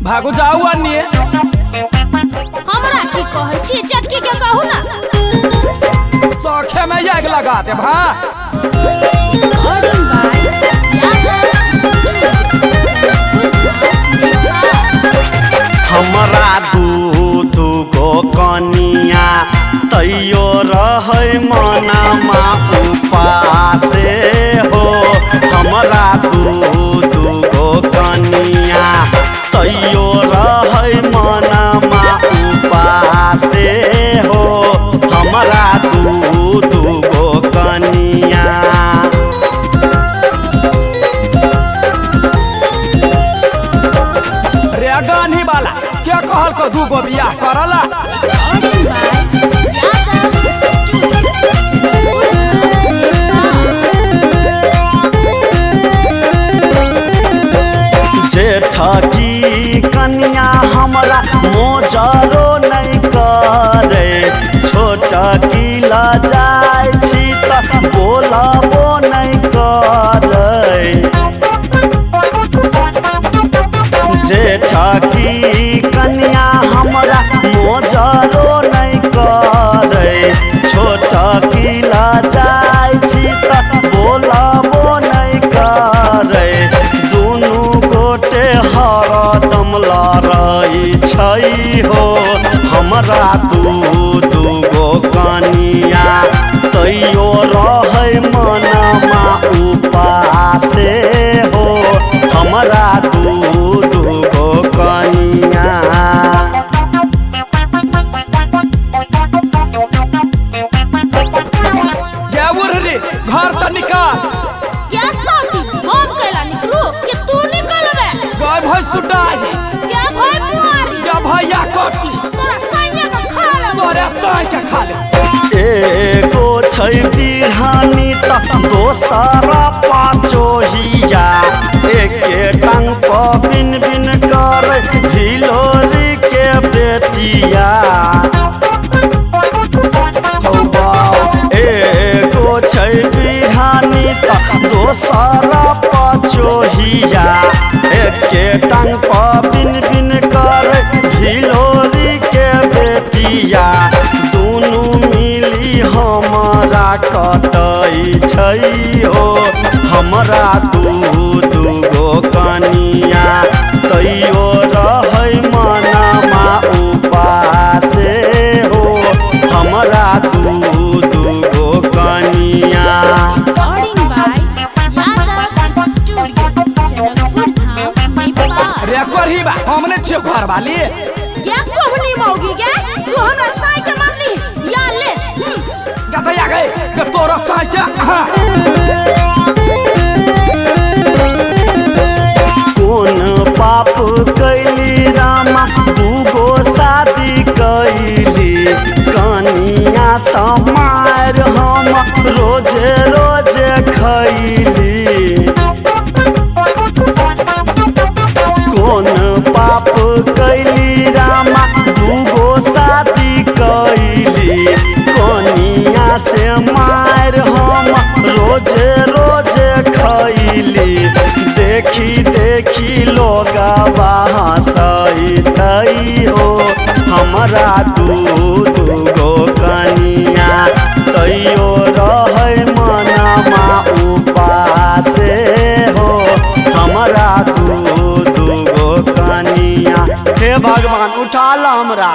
भागो जाऊ अन्य हमरा की कहै छी चटकी के कहू ना सौखे में आग लगा दे भा हमरा दू गो कनिया तैयो रहै मनमा उपासे हो हमरा दू गो कनिया तैयो रहै मनमा उपासे हो हमरा दू गो कनिया रे गानी वाला क्या कहल को दू गो बियाह करला जेठ की कन्या हमरा मोजरो नहीं करे छोट की लजाय छी त बोलबो नहीं करे जेठ की कन्या हमरा मोजरो नहीं करे छोट की लजाय छी त बोलबो नहीं करे हरदम लड़ाई छै हो हमरा दू गो कनिया तैयो रहै मनमा उपासे हो हमरा दू गो कनिया क्या बुढ़ रे घर से निकाल क्या साथी हम कैला निकलू कि तू निकल रे गाय भैंस सुटाही क्या भाई मारी क्या भैया कोटी तोरा साइया के खा ले तोरे साई के खा ले एगो छै बिरहानी त दोसरा पाचोहिया एके टांग पर बिन बिन कर भिलोरी के बेटिया एगो छै बिरहानी त दोसरा पाचोहिया एके टांग पर बिन बिन कर भिलोरी के बेटिया दुनू मिली हमरा कटै छै हो हमरा दू गो कनिया तैयो रहै मनमा उपासे हो हमरा दू गो कनिया रे करही बा हमने छियो घर वाली क्या कहनी मौगी के तू हमरा साई के मारनी या ले गया गए के तोरा साई के कौन पाप कैली रामा दू गो शादी कैली कनिया समार हम रोजे रोजे खैली कौन पाप कैली रामा दू गो शादी कैली कनिया से मार हम रोजे रोजे खैली देखी देखी लोग हंसतै हो हमरा दू गो कनिया तैयो रहै मनमा उपासे हो हमरा दू गो कनिया हे भगवान उठा ला हमरा।